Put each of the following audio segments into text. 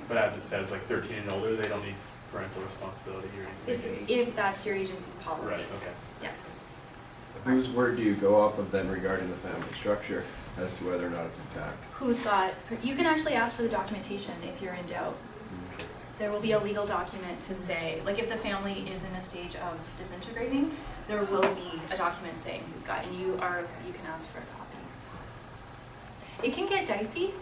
But as it says, like 13 and older, they don't need parental responsibility or anything. If that's your agency's policy. Right, okay. Yes. Whose word do you go off of then regarding the family structure as to whether or not it's intact? Who's got, you can actually ask for the documentation if you're in doubt. There will be a legal document to say, like if the family is in a stage of disintegrating, there will be a document saying who's got, and you can ask for a copy. It can get dicey.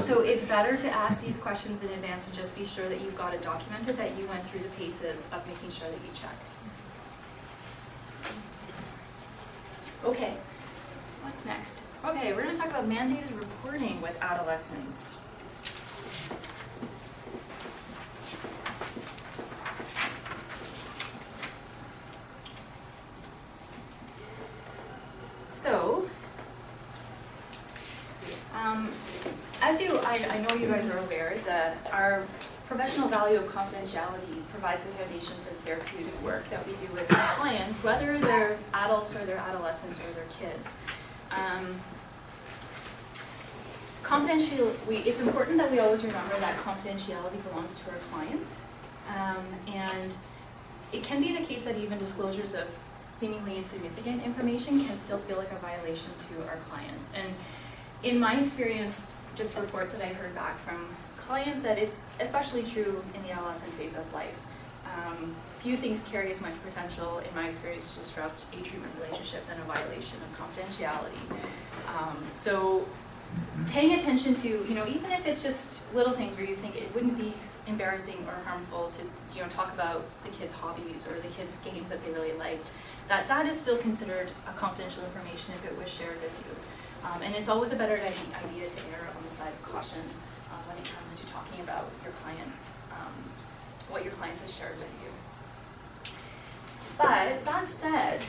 So it's better to ask these questions in advance and just be sure that you've got it documented, that you went through the paces of making sure that you checked. Okay, what's next? Okay, we're going to talk about mandated reporting with adolescents. So, I know you guys are aware that our professional value of confidentiality provides a foundation for the therapeutic work that we do with clients, whether they're adults or they're adolescents or they're kids. It's important that we always remember that confidentiality belongs to our clients. And it can be the case that even disclosures of seemingly insignificant information can still feel like a violation to our clients. And in my experience, just reports that I've heard back from clients, that it's especially true in the adolescent phase of life. Few things carry as much potential, in my experience, to disrupt a treatment relationship than a violation of confidentiality. So paying attention to, even if it's just little things where you think it wouldn't be embarrassing or harmful to, talk about the kids' hobbies or the kids' games that they really liked, that is still considered a confidential information if it was shared with you. And it's always a better idea to err on the side of caution when it comes to talking about your clients, what your clients have shared with you. But that said,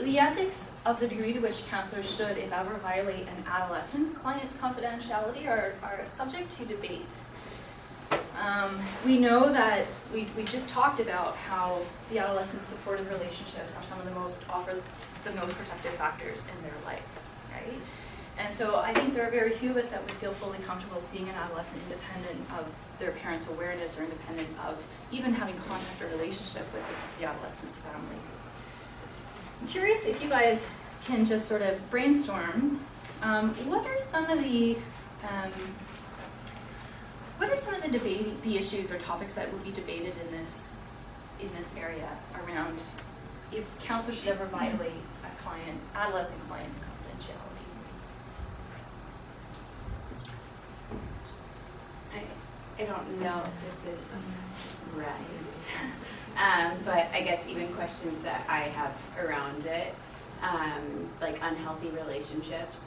the ethics of the degree to which counselors should, if ever, violate an adolescent client's confidentiality are subject to debate. We know that we just talked about how the adolescents' supportive relationships are some of offer the most protective factors in their life, right? And so I think there are very few of us that would feel fully comfortable seeing an adolescent independent of their parents' awareness or independent of even having contact or relationship with the adolescent's family. I'm curious if you guys can just sort of brainstorm, what are some of the the issues or topics that would be debated in this area around if counselors should ever violate a adolescent client's confidentiality? I don't know if this is right, but I guess even questions that I have around it, like unhealthy relationships,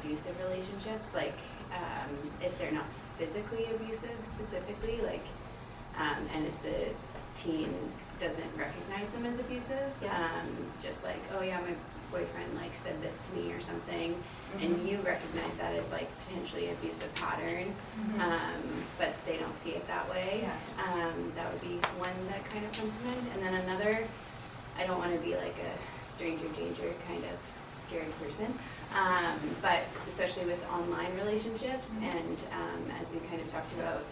abusive relationships, like if they're not physically abusive specifically, like, and if the teen doesn't recognize them as abusive, just like, oh yeah, my boyfriend like said this to me or something, and you recognize that as like potentially abusive pattern, but they don't see it that way. Yes. That would be one that kind of comes to mind. And then another, I don't want to be like a stranger danger kind of scary person, but especially with online relationships, and as we kind of talked about,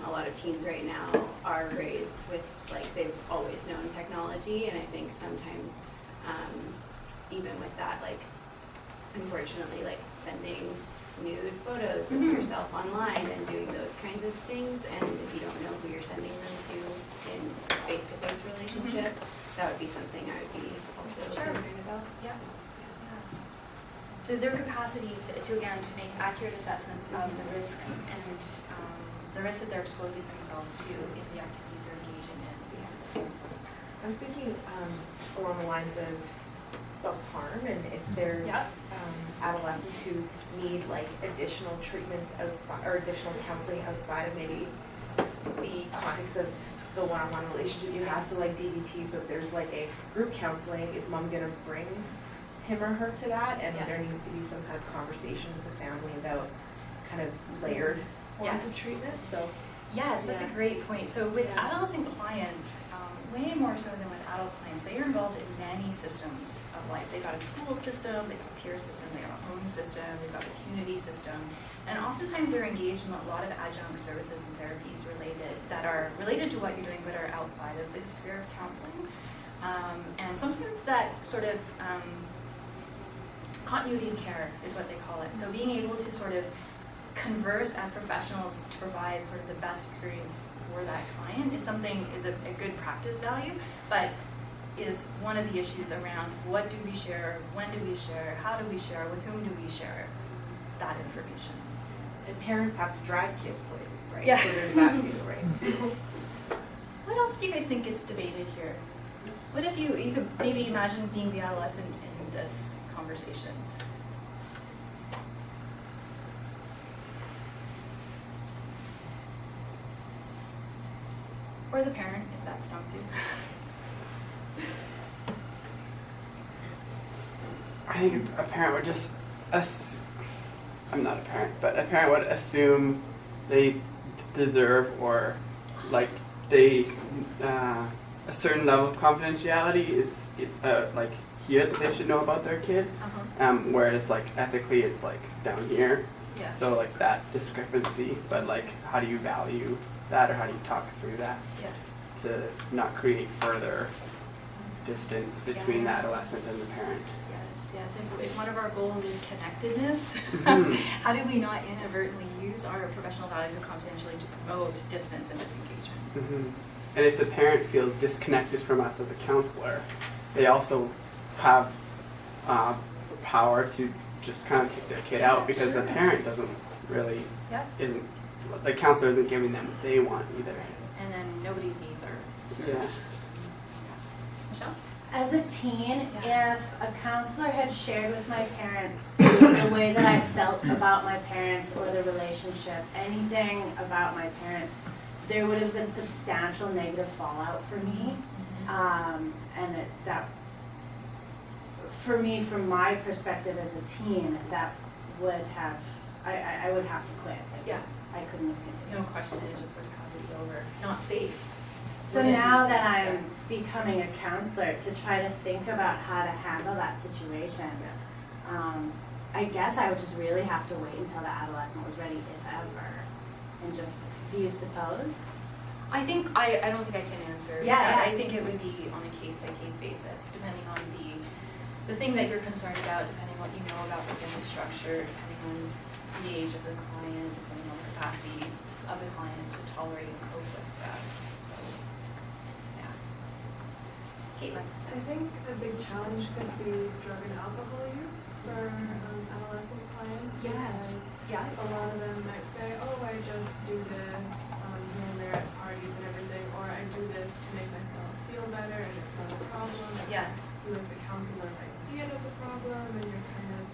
a lot of teens right now are raised with, like, they've always known technology, and I think sometimes even with that, like, unfortunately, like sending nude photos of yourself online and doing those kinds of things, and if you don't know who you're sending them to in face-to-face relationship, that would be something I would be also concerned about. Yeah. So their capacity to again, to make accurate assessments of the risks and the risks that they're exposing themselves to in the activities they're engaging in. I was thinking along the lines of self-harm, and if there's adolescents who need like additional treatments outside or additional counseling outside of maybe the context of the one-on-one relationship you have, so like DBT, so if there's like a group counseling, is mom going to bring him or her to that, and there needs to be some kind of conversation with the family about kind of layered forms of treatment. So yes, that's a great point. So with adolescent clients, way more so than with adult clients, they are involved in many systems of life. They've got a school system, they've got a peer system, they've got a home system, they've got a community system, and oftentimes they're engaged in a lot of adjunct services and therapies that are related to what you're doing but are outside of the sphere of counseling. And sometimes that sort of continuity of care is what they call it. So being able to sort of converse as professionals to provide sort of the best experience for that client is a good practice value, but is one of the issues around what do we share, when do we share, how do we share, with whom do we share that information. And parents have to drive kids places, right? Yeah. So there's that too, right? What else do you guys think gets debated here? What if you could maybe imagine being the adolescent in this conversation? Or the parent, if that stumps you. I think a parent would just, I'm not a parent, but a parent would assume they deserve or like they, a certain level of confidentiality is like here that they should know about their kid, whereas like ethically it's like down here. Yeah. So like that discrepancy, but like how do you value that or how do you talk through that Yeah. to not create further distance between the adolescent and the parent? Yes. If one of our goals is connectedness, Mhm. how do we not inadvertently use our professional values of confidentiality to promote distance and disengagement? Mhm. And if the parent feels disconnected from us as a counselor, they also have power to just kind of take their kid out because the parent doesn't really, Yep. the counselor isn't giving them what they want either. And then nobody's needs are served. Yeah. Michelle? As a teen, Yeah. if a counselor had shared with my parents the way that I felt about my parents or the relationship, anything about my parents, there would have been substantial negative fallout for me. And that, for me, from my perspective as a teen, that would have, I would have to quit. Yeah. I couldn't have continued. No question, it just would have had to be over. Not safe. So Wouldn't be now safe, that yeah. I'm becoming a counselor, to try to think about how to handle that situation, I guess I would just really have to wait until the adolescent was ready, if ever, and just, do you suppose? I think, I don't think I can answer. Yeah, that. yeah. I think it would be on a case-by-case basis, depending on the thing that you're concerned about, depending on what you know about the family structure, depending on the age of the client, depending on the capacity of the client to tolerate and cope with stuff. So, yeah. Caitlin? I think a big challenge could be drug and alcohol use for adolescent clients. Because Yeah. a lot of them might say, oh, I just do this here and there at parties and everything, or I do this to make myself feel better and it's not a problem. Yeah. You as the counselor might see it as a problem and you're kind of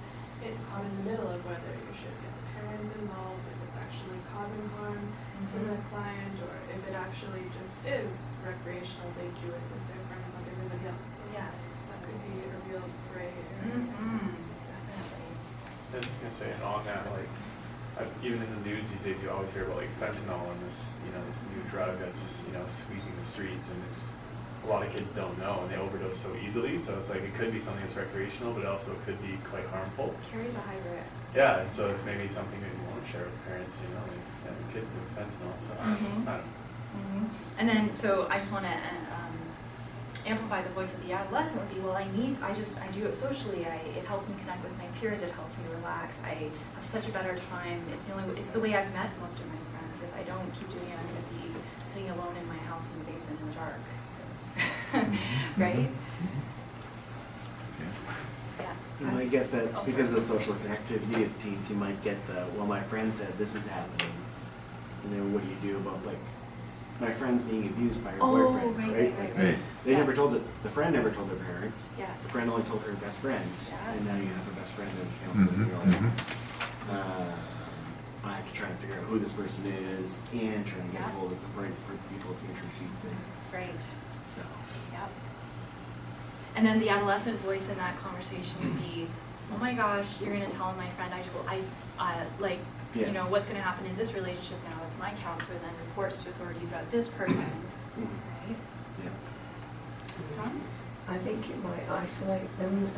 caught in the middle of whether you should get the parents involved, if it's actually causing harm to the client, or if it actually just is recreational, they do it with their friends like everybody else. So Yeah. that could be a real gray area. Definitely. I was just gonna say, and on that, like, even in the news these days, you always hear about like fentanyl and this, this new drug that's, sweeping the streets, and it's a lot of kids don't know, and they overdose so easily. So it's like it could be something that's recreational, but also could be quite harmful. Carries a high risk. Yeah, and so it's maybe something that you want to share with parents. Like, kids do fentanyl, so I don't know. And then, so I just want to amplify the voice of the adolescent would be, well, I do it socially. It helps me connect with my peers. It helps me relax. I have such a better time. It's the way I've met most of my friends. If I don't keep doing it, I'm going to be sitting alone in my house in the basement in the dark. Right? Yeah. You might get that Oh, because of sorry. the social connectivity of teens. You might get the, well, my friend said this is happening. What do you do about like my friend's being abused by her Oh, boyfriend? right. Like, they Yeah. never told the friend never told their parents. Yeah. The friend only told her best friend, Yeah. and now you have a best friend in counseling. You're like, I have to try and figure out who this person is and try and get Yeah. a hold of the right people to introduce to. Right. So. Yep. And then the adolescent voice in that conversation would be, oh my gosh, you're going to tell my friend what's going to happen in this relationship now if my counselor then reports to authorities about this person, right? Yeah. Ron? I think it might isolate them,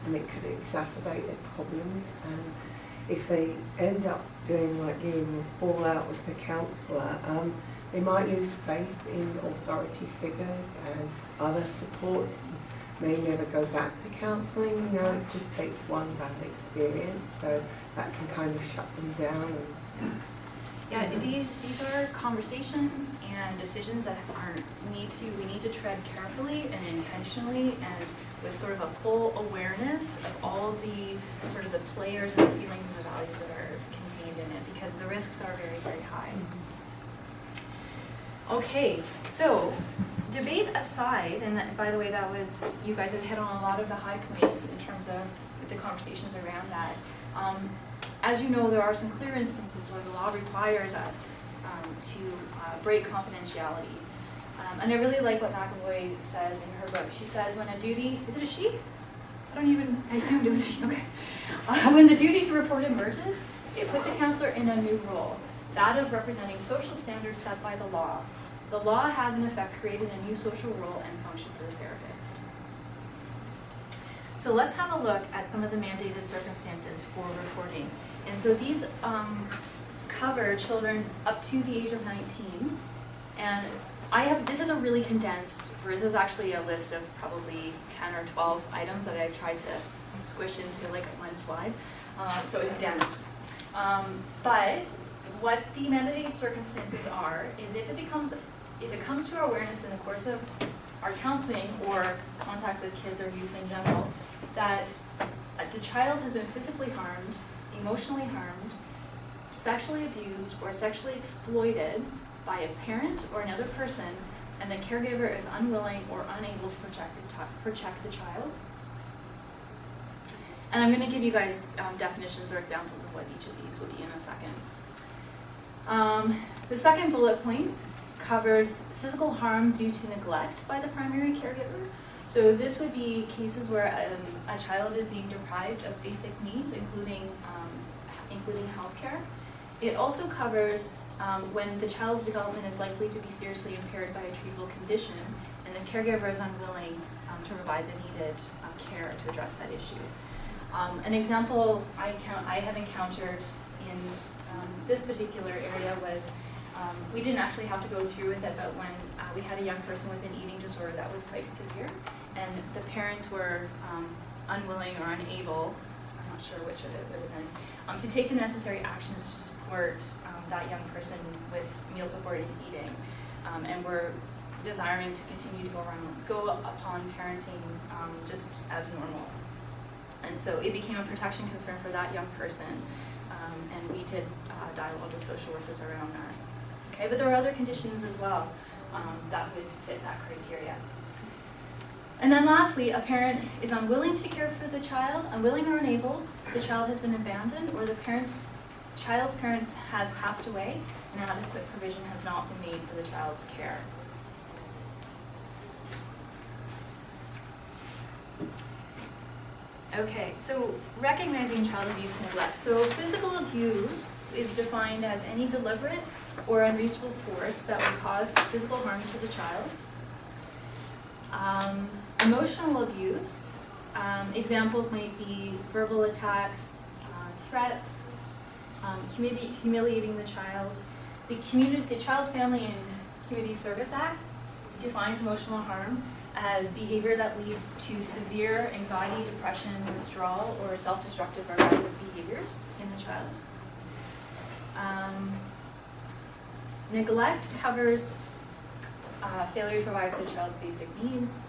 and it could exacerbate their problems. And if they end up doing like you, fall out with the counsellor, they might lose faith in authority figures and other supports. May never go back to counselling. You know, it just takes one bad experience, so that can kind of shut them down. And, Yeah, these are conversations and decisions that we need to tread carefully and intentionally and with sort of a full awareness of all the sort of the players and the feelings and the values that are contained in it, because the risks are very, very high. Okay, so debate aside, and by the way, that was, you guys have hit on a lot of the high points in terms of the conversations around that. As you know, there are some clear instances where the law requires us to break confidentiality. And I really like what McAvoy says in her book. She says when a duty, is it a she? I assumed it was she, okay. When the duty to report emerges, it puts a counselor in a new role, that of representing social standards set by the law. The law has in effect created a new social role and function for the therapist. So let's have a look at some of the mandated circumstances for reporting. And so these cover children up to the age of 19. And this is a really condensed, this is actually a list of probably 10 or 12 items that I've tried to squish into like one slide. So it's dense. But what the mandated circumstances are is if it comes to our awareness in the course of our counseling or contact with kids or youth in general, that the child has been physically harmed, emotionally harmed, sexually abused, or sexually exploited by a parent or another person, and the caregiver is unwilling or unable to protect the child. And I'm going to give you guys definitions or examples of what each of these will be in a second. The second bullet point covers physical harm due to neglect by the primary caregiver. So this would be cases where a child is being deprived of basic needs, including health care. It also covers when the child's development is likely to be seriously impaired by a treatable condition, and the caregiver is unwilling to provide the needed care to address that issue. An example I have encountered in this particular area was, we didn't actually have to go through with it, but when we had a young person with an eating disorder that was quite severe, and the parents were unwilling or unable, I'm not sure which of it would have been, to take the necessary actions to support that young person with meal support and eating, and were desiring to continue to go upon parenting just as normal. And so it became a protection concern for that young person, and we did dialogue with social workers around that. Okay, but there are other conditions as well that would fit that criteria. And then lastly, a parent is unwilling to care for the child, unwilling or unable, the child has been abandoned, or the child's parents has passed away, and adequate provision has not been made for the child's care. Okay, so recognizing child abuse and neglect. So physical abuse is defined as any deliberate or unreasonable force that would cause physical harm to the child. Emotional abuse, examples might be verbal attacks, threats, humiliating the child. The Child, Family, and Community Service Act defines emotional harm as behavior that leads to severe anxiety, depression, withdrawal, or self-destructive or aggressive behaviors in the child. Neglect covers failure to provide for the child's basic needs.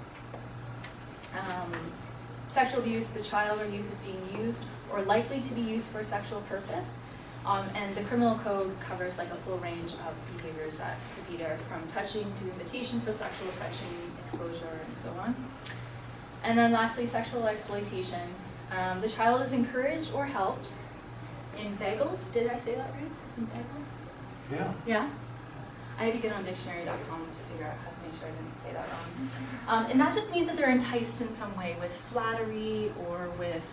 Sexual abuse, the child or youth is being used or likely to be used for a sexual purpose. And the criminal code covers like a full range of behaviors that could be there, from touching to invitation for sexual touching, exposure, and so on. And then lastly, sexual exploitation. The child is encouraged or helped, inveigled, did I say that right? Inveigled? Yeah. Yeah? I had to get on dictionary.com to figure out how to make sure I didn't say that wrong. And that just means that they're enticed in some way with flattery or with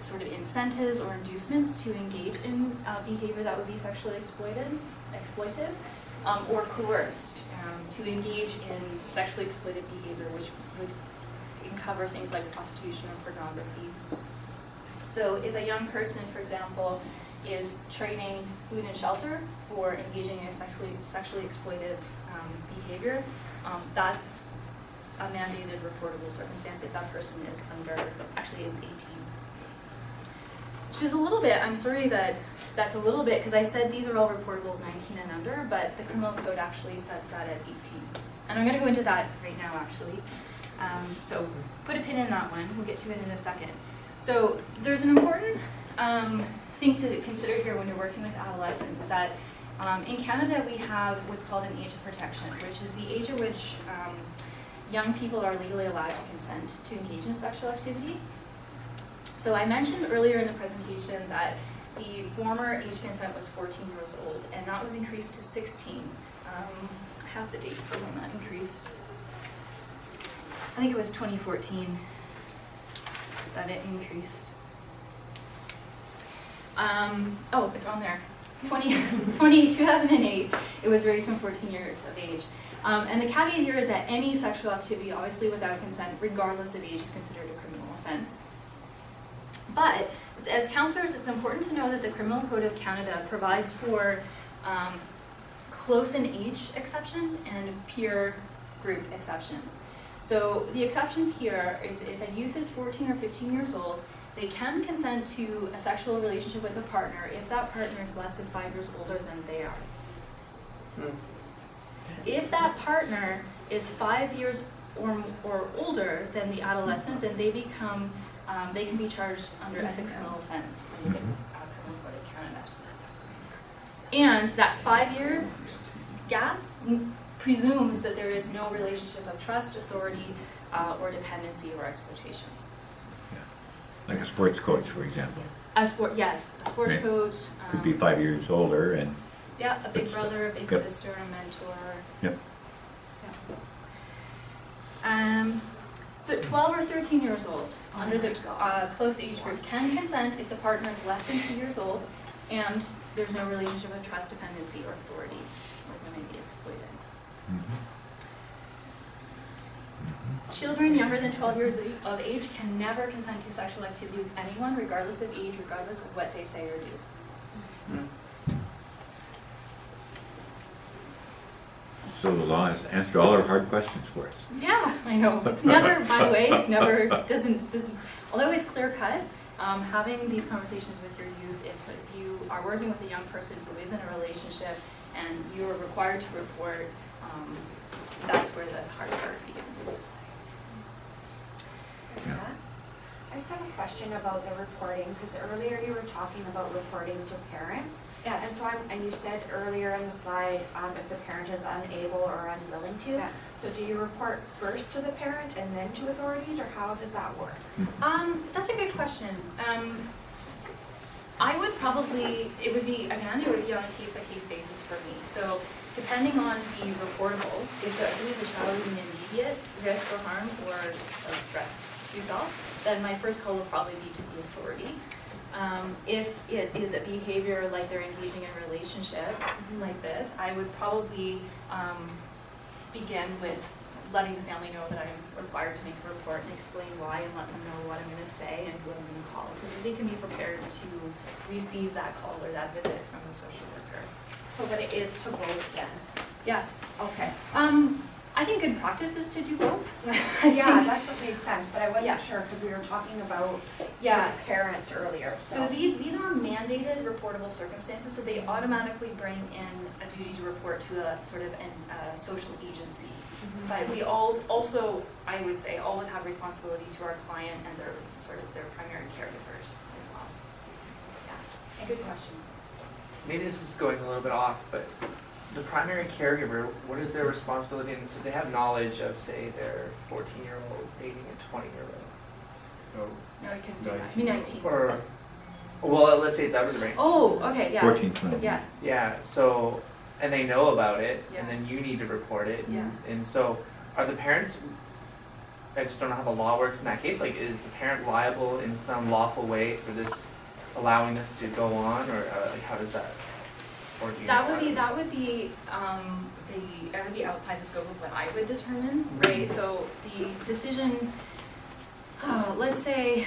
sort of incentives or inducements to engage in behavior that would be sexually exploitive. or coerced to engage in sexually exploitive behavior, which would cover things like prostitution or pornography. So if a young person, for example, is trading food and shelter for engaging in sexually exploitive behavior, that's a mandated reportable circumstance if that person is under, actually it's 18. Which is a little bit, I'm sorry that's a little bit, because I said these are all reportables 19 and under, but the criminal code actually sets that at 18. And I'm going to go into that right now, actually. So put a pin in that one. We'll get to it in a second. So there's an important thing to consider here when you're working with adolescents, that in Canada we have what's called an age of protection, which is the age at which young people are legally allowed to consent to engage in sexual activity. So I mentioned earlier in the presentation that the former age consent was 14 years old, and that was increased to 16. I have the date for when that increased. I think it was 2014 that it increased. Oh, it's on there. 2008, it was raised from 14 years of age. And the caveat here is that any sexual activity, obviously without consent, regardless of age, is considered a criminal offense. But as counselors, it's important to know that the Criminal Code of Canada provides for close in age exceptions and peer group exceptions. So the exceptions here is if a youth is 14 or 15 years old, they can consent to a sexual relationship with a partner if that partner is less than 5 years older than they are. If that partner is 5 years or older than the adolescent, then they become, they can be charged as a criminal offense under the Criminal Code of Canada. And that 5-year gap presumes that there is no relationship of trust, authority, or dependency or exploitation. Like a sports coach, for example. Yes, a sports Right. coach. Could be 5 years older and. Yeah, a big That's- brother, a big Yep. sister, a mentor. Yep. Yeah. 12 or 13 years old, under the close age group, can consent if the partner is less than 2 years old and there's no relationship of trust, dependency, or authority, or they may be exploited. Children younger than 12 years of age can never consent to sexual activity with anyone, regardless of age, regardless of what they say or do. So the law has answered all our hard questions for us. Yeah, I know. It's never, by the way, it's never, although it's clear cut, having these conversations with your youth, if you are working with a young person who is in a relationship and you are required to report, that's where the hard part begins. Yeah. I just have a question about the reporting, because earlier you were talking about reporting to parents. And Yes. so and you said earlier in the slide, if the parent is unable or unwilling to. Yes. So do you report first to the parent and then to authorities, or how does that work? That's a good question. I would probably, it would be on a case-by-case basis for me. So depending on the reportable, if the child is in immediate risk or harm or a threat to self, then my first call will probably be to the authority. If it is a behavior like they're engaging in a relationship like this, I would probably begin with letting the family know that I'm required to make a report and explain why and let them know what I'm going to say and who I'm going to call so that they can be prepared to receive that call or that visit from the social worker. So but it is to both then? Yeah. Okay. I think good practice is to do both. Yeah, that's what made sense, but I wasn't Yeah. sure because we were talking about Yeah. with parents earlier. So these are mandated reportable circumstances, so they automatically bring in a duty to report to a sort of a social agency. But we also, I would say, always have responsibility to our client and their primary caregivers as well. Yeah, a good question. Maybe this is going a little bit off, but the primary caregiver, what is their responsibility in this? If they have knowledge of, say, their 14-year-old dating a 20-year-old, No, you couldn't do that. I mean, 19. or, well, let's say it's out of the range. Oh, okay, yeah. 14, 20. Yeah, Yeah, so, and they know about it, Yeah. and then you need to report it. Yeah. And so, are the parents, I just don't know how the law works in that case, like, is the parent liable in some lawful way for this, allowing this to go on, or like, how does that? Or do you That know would be that would be outside the scope of what I would determine, right? So the decision, let's say,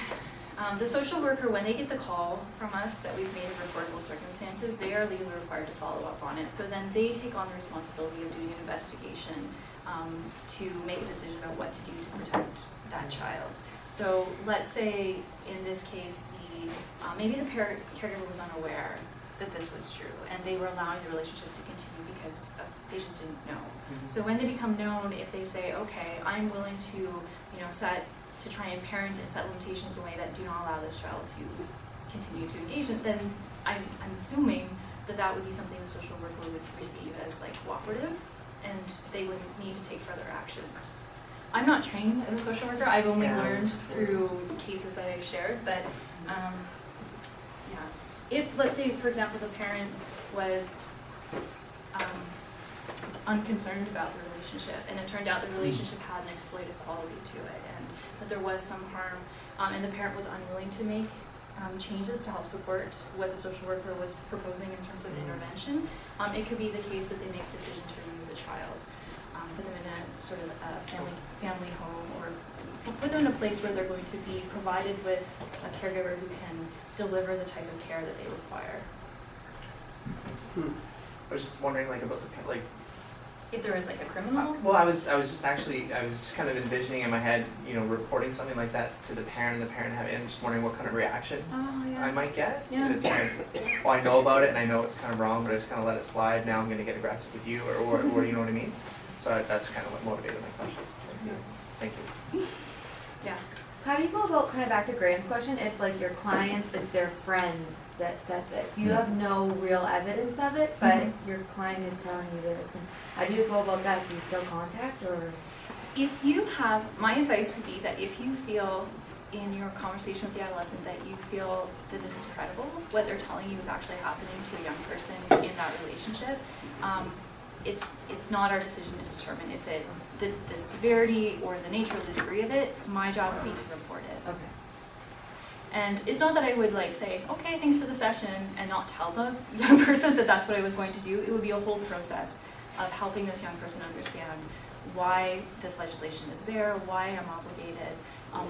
the social worker, when they get the call from us that we've made of reportable circumstances, they are legally required to follow up on it. So then they take on the responsibility of doing an investigation to make a decision about what to do to protect that child. So let's say in this case, maybe the caregiver was unaware that this was true, and they were allowing the relationship to continue because they just didn't know. So when they become known, if they say, okay, I'm willing to, to try and parent and set limitations in a way that do not allow this child to continue to engage in, then I'm assuming that would be something the social worker would receive as like cooperative, and they would need to take further action. I'm not trained as a social worker. I've only learned through cases that I've shared, but if, let's say, for example, the parent was unconcerned about the relationship, and it turned out the relationship had an exploitive quality to it, and that there was some harm, and the parent was unwilling to make changes to help support what the social worker was proposing in terms of intervention, it could be the case that they make a decision to remove the child, put them in a sort of a family home, or put them in a place where they're going to be provided with a caregiver who can deliver the type of care that they require. I was just wondering, like, about the if there is like a criminal. Well, I was just kind of envisioning in my head, reporting something like that to the parent, and the parent having, and just wondering what kind of reaction I might get. Yeah. The parent, well, I know about it and I know it's kind of wrong, but I just kind of let it slide. Now I'm going to get aggressive with you, or you know what I mean? So that's kind of what motivated my questions. Thank you. Yeah. How do you go about, kind of back to Graham's question, if like your clients, it's their friend that said this, you have no real evidence of it, but your client is telling you this, and how do you go about that? Do you still contact, or? If you have, my advice would be that if you feel in your conversation with the adolescent that you feel that this is credible, what they're telling you is actually happening to a young person in that relationship, it's not our decision to determine if the severity or the nature or the degree of it. My job would be to report it. Okay. And it's not that I would like say, okay, thanks for the session, and not tell the young person that that's what I was going to do. It would be a whole process of helping this young person understand why this legislation is there, why I'm obligated,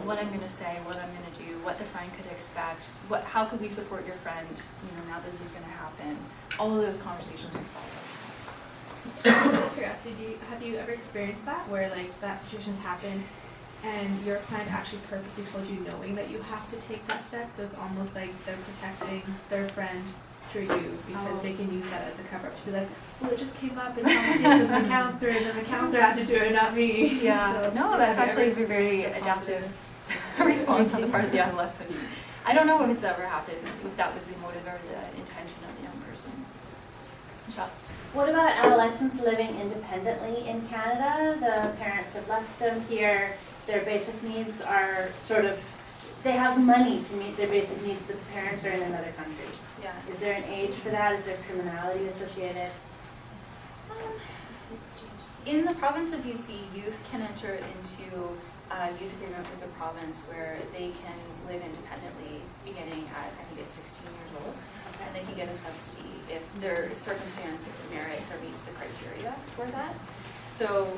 what I'm going to say, what I'm going to do, what the friend could expect, how could we support your friend, now that this is going to happen. All of those conversations would follow. Out of curiosity, have you ever experienced that, where like that situation's happened and your client actually purposely told you knowing that you have to take that step, so it's almost like they're protecting their friend through you because they can use that as a cover-up to be like, well, it just came up in conversation with my counselor, and then the counselor had to do it, not me. Yeah, So, no, that's have you actually ever a very adaptive response on the part of the adolescent. I don't know if it's ever happened, if that was the motive or the intention of the young person. Michelle? What about adolescents living independently in Canada? The parents have left them here. Their basic needs are they have money to meet their basic needs, but the parents are in another country. Yeah. Is there an age for that? Is there criminality associated? In the province of BC, youth can enter into a youth agreement with the province where they can live independently beginning at, I think it's 16 years old, and they can get a subsidy if their circumstance merits or meets the criteria for that. So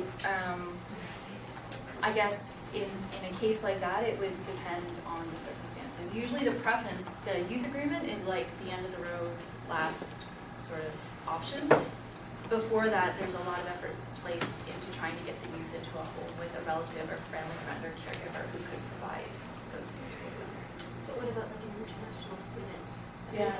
I guess in a case like that, it would depend on the circumstances. Usually the preference, the youth agreement is like the end of the road, last sort of option. Before that, there's a lot of effort placed into trying to get the youth into a home with a relative or family friend or caregiver who could provide those things for them. But what about like an international student? Yeah.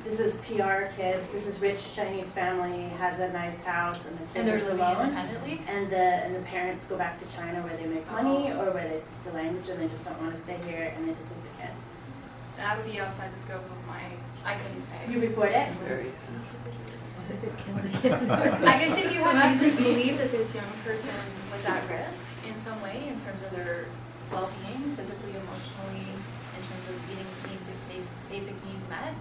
This is PR kids. This is rich Chinese family, has a nice house, and the kid they're lives living alone. independently? And the parents go back to China where they make money or where they speak the language and they just don't want to stay here and they just leave the kid. That would be outside the scope of I couldn't say. You report it? I guess if you had reason to believe that this young person was at risk in some way in terms of their well-being, physically, emotionally, in terms of getting basic needs met,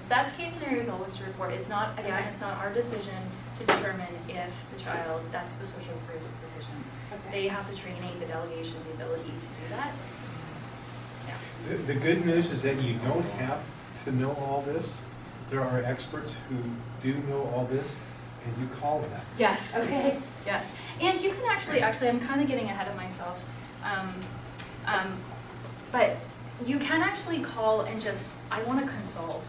best case scenario is always to report. It's not, again, it's not our decision to determine if the child, that's the social worker's decision. Okay. They have the training, the delegation, the ability to do that. Yeah. The good news is that you don't have to know all this. there are experts who do know all this, and you call them. Yes. Okay. Yes. And you can actually, I'm kind of getting ahead of myself. But you can actually call and just, I want to consult.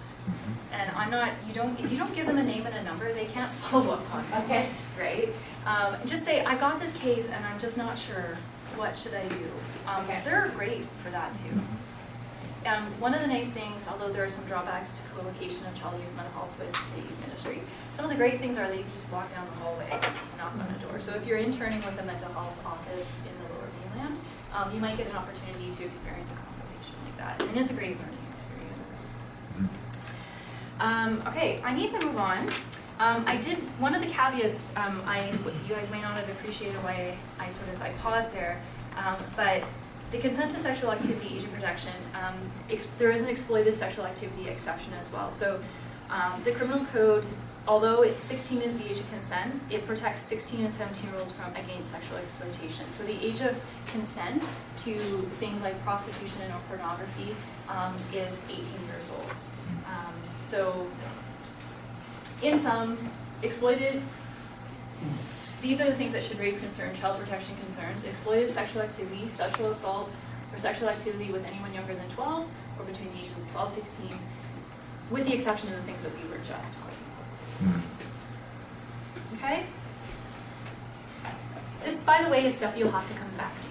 And I'm not, if you don't give them a name and a number, they can't follow up on it. Okay. Right? Just say, I got this case and I'm just not sure. What should I do? Okay. They're great for that too. One of the nice things, although there are some drawbacks to co-location of child and youth mental health with the ministry, some of the great things are that you can just walk down the hallway and knock on a door. So if you're interning with the mental health office in the Lower Mainland, you might get an opportunity to experience a consultation like that. And it's a great learning experience. Okay, I need to move on. One of the caveats, you guys may not have appreciated why I paused there, but the consent to sexual activity age of protection, there is an exploited sexual activity exception as well. So the criminal code, although 16 is the age of consent, it protects 16 and 17-year-olds against sexual exploitation. So the age of consent to things like prostitution and pornography is 18 years old. So in sum, exploited, these are the things that should raise concern: child protection concerns, exploited sexual activity, sexual assault, or sexual activity with anyone younger than 12 or between the ages of 12 and 16, with the exception of the things that we were just talking about. Okay? This, by the way, is stuff you'll have to come back to.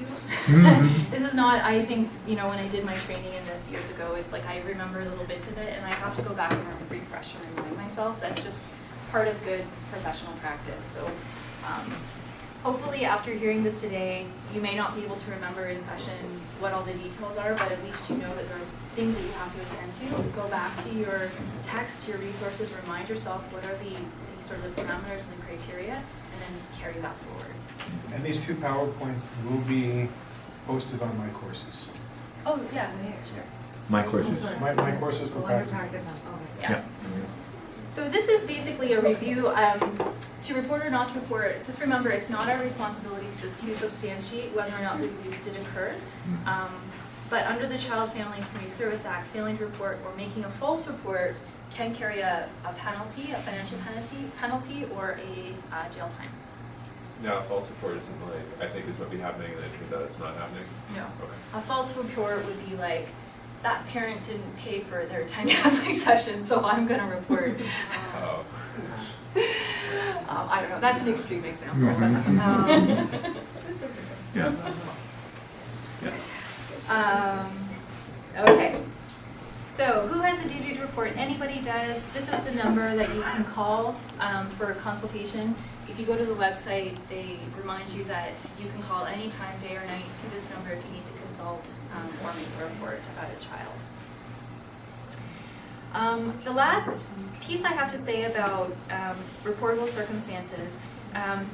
This is not, I think, when I did my training in this years ago, it's like I remember little bits of it and I have to go back and refresh and remind myself. That's just part of good professional practice. So hopefully after hearing this today, you may not be able to remember in session what all the details are, but at least you know that there are things that you have to attend to. Go back to your text, your resources, remind yourself what are the sort of the parameters and the criteria, and then carry that forward. And these 2 PowerPoints will be posted on my courses. Oh, yeah, sure. My courses. My courses for practice. Yeah. So this is basically a review. To report or not to report, just remember it's not our responsibility to substantiate whether or not the abuse did occur. But under the Child, Family, and Community Service Act, failing to report or making a false report can carry a penalty, a financial penalty, or a jail time. Now, a false report isn't like, I think this might be happening, and then it turns out it's not happening? No. Okay. A false report would be like, that parent didn't pay for their 10 counseling sessions, so I'm going to report. Oh. I don't know, that's an extreme example. Yeah. Okay. So who has a duty to report? Anybody does. This is the number that you can call for a consultation. If you go to the website, they remind you that you can call anytime, day or night, to this number if you need to consult or make a report about a child. The last piece I have to say about reportable circumstances, I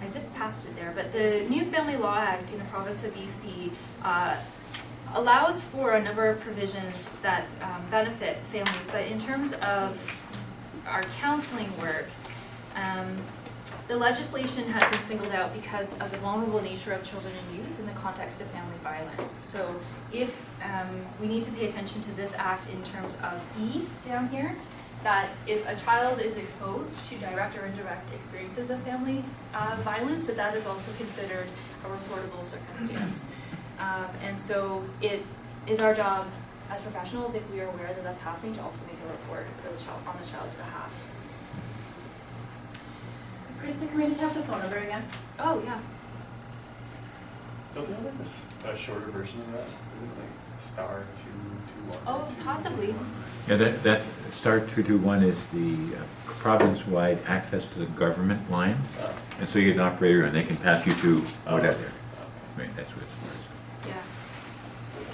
zipped past it there, but the new Family Law Act in the province of BC allows for a number of provisions that benefit families, but in terms of our counseling work, the legislation has been singled out because of the vulnerable nature of children and youth in the context of family violence. So if we need to pay attention to this act in terms of E down here, that if a child is exposed to direct or indirect experiences of family violence, that is also considered a reportable circumstance. And so it is our job as professionals, if we are aware that that's happening, to also make a report for the child on the child's behalf. Krista, can we just have the phone number again? Oh, yeah. Don't they have like a shorter version of that? Isn't it like star 221? Oh, possibly. Yeah, that Star 221 is the province-wide access to the government lines. Oh. And so you get an operator and they can pass you to whatever. Right, that's what it's for. Yeah.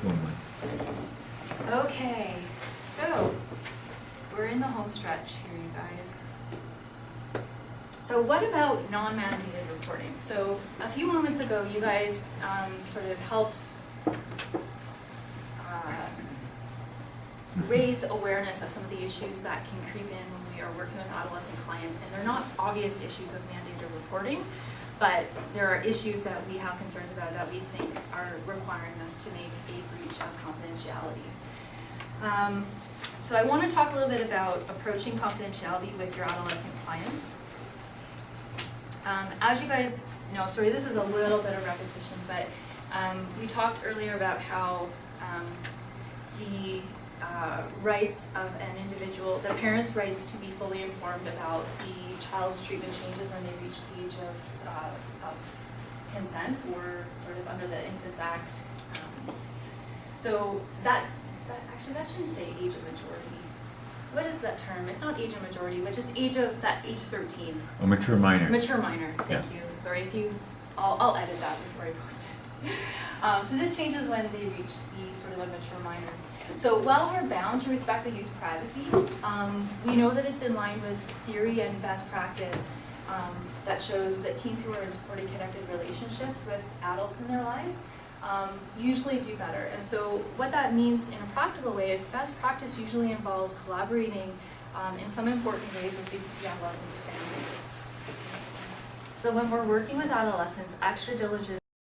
211. Okay, so we're in the home stretch here, you guys. So what about non-mandated reporting? So a few moments ago, you guys sort of helped raise awareness of some of the issues that can creep in when we are working with adolescent clients, and they're not obvious issues of mandated reporting, but there are issues that we have concerns about that we think are requiring us to make a breach of confidentiality. So So I want to talk a little bit about approaching confidentiality with your adolescent clients. As you guys know, sorry, this is a little bit of repetition, but we talked earlier about how the rights of an individual, the parent's rights to be fully informed about the child's treatment changes when they reach the age of consent, or sort of under the Infants Act. So that shouldn't say age of majority. What is that term? It's not age of majority, but just age 13. A mature minor. Mature minor, thank you. Sorry if you, I'll edit that before I post it. So this changes when they reach the sort of a mature minor. So while we're bound to respect the youth's privacy, we know that it's in line with theory and best practice that shows that teens who are in supported connected relationships with adults in their lives usually do better. And so what that means in a practical way is best practice usually involves collaborating in some important ways with the adolescents' families. So when we're working with adolescents, extra diligence